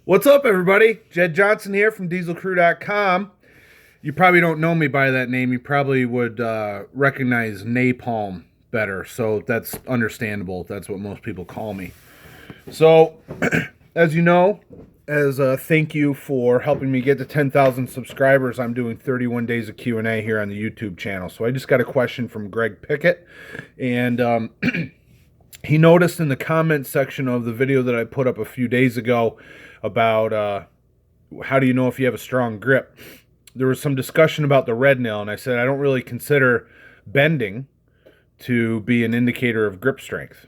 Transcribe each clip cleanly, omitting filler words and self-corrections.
What's up, everybody? Jed Johnson here from dieselcrew.com. You probably don't know me by that name. You probably would recognize napalm better, so that's understandable. That's what most people call me. So, as you know, as a thank you for helping me get to 10,000 subscribers, I'm doing 31 days of Q&A here on the YouTube channel. So I just got a question from Greg Pickett, and he noticed in the comment section of the video that I put up a few days ago about how do you know if you have a strong grip. There was some discussion about the red nail, and I said I don't really consider bending to be an indicator of grip strength.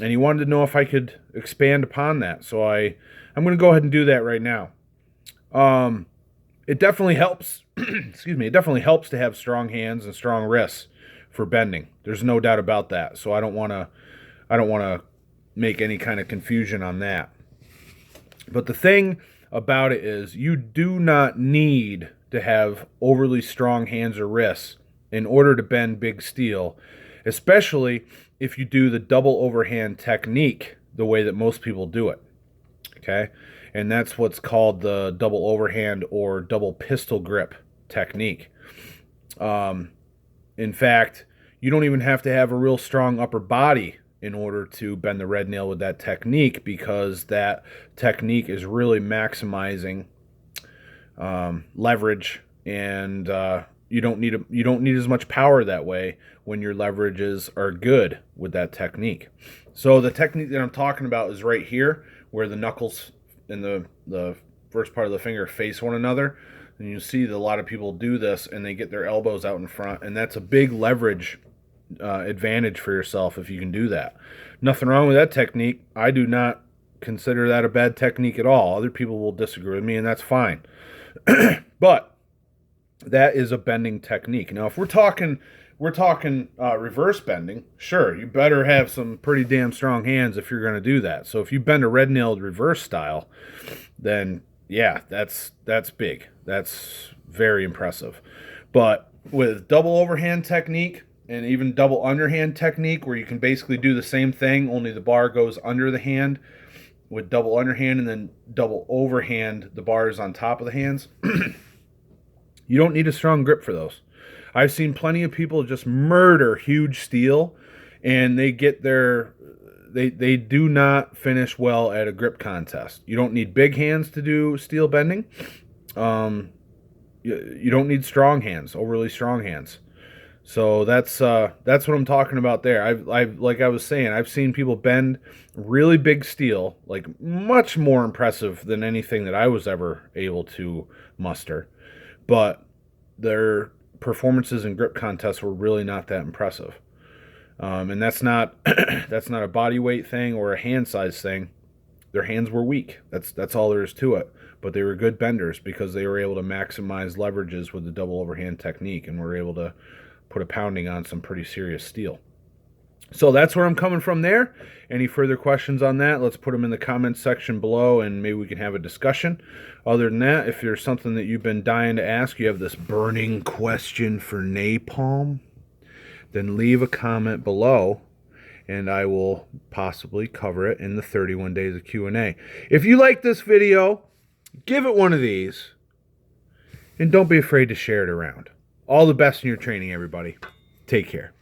And he wanted to know if I could expand upon that. So I'm going to go ahead and do that right now. It definitely helps. Excuse me. It definitely helps to have strong hands and strong wrists for bending. There's no doubt about that. So I don't want to make any kind of confusion on that. But the thing about it is you do not need to have overly strong hands or wrists in order to bend big steel, especially if you do the double overhand technique the way that most people do it. Okay? And that's what's called the double overhand or double pistol grip technique. In fact, you don't even have to have a real strong upper body in order to bend the red nail with that technique, because that technique is really maximizing leverage, and you don't need as much power that way when your leverages are good with that technique. So the technique that I'm talking about is right here, where the knuckles and the first part of the finger face one another. And you see that a lot of people do this and they get their elbows out in front, and that's a big leverage advantage for yourself if you can do that. Nothing wrong with that technique. I do not consider that a bad technique at all. Other people will disagree with me, and that's fine. But that is a bending technique. Now, if we're talking reverse bending, sure, you better have some pretty damn strong hands if you're going to do that. So if you bend a red nailed reverse style, then yeah, that's big. That's very impressive. But with double overhand technique and even double underhand technique, where you can basically do the same thing, only the bar goes under the hand with double underhand, and then double overhand, the bar is on top of the hands. You don't need a strong grip for those. I've seen plenty of people just murder huge steel, and they do not finish well at a grip contest. You don't need big hands to do steel bending. You don't need strong hands, overly strong hands. So that's what I'm talking about there. I've like I was saying, I've seen people bend really big steel, like much more impressive than anything that I was ever able to muster. But their performances in grip contests were really not that impressive. And that's not that's not a body weight thing or a hand size thing. Their hands were weak. That's all there is to it. But they were good benders because they were able to maximize leverages with the double overhand technique, and were able to put a pounding on some pretty serious steel. So that's where I'm coming from there. Any further questions on that, let's put them in the comments section below, and maybe we can have a discussion. Other than that, if there's something that you've been dying to ask, you have this burning question for napalm, then leave a comment below, and I will possibly cover it in the 31 days of Q&A. If you like this video, give it one of these, and don't be afraid to share it around. All the best in your training, everybody. Take care.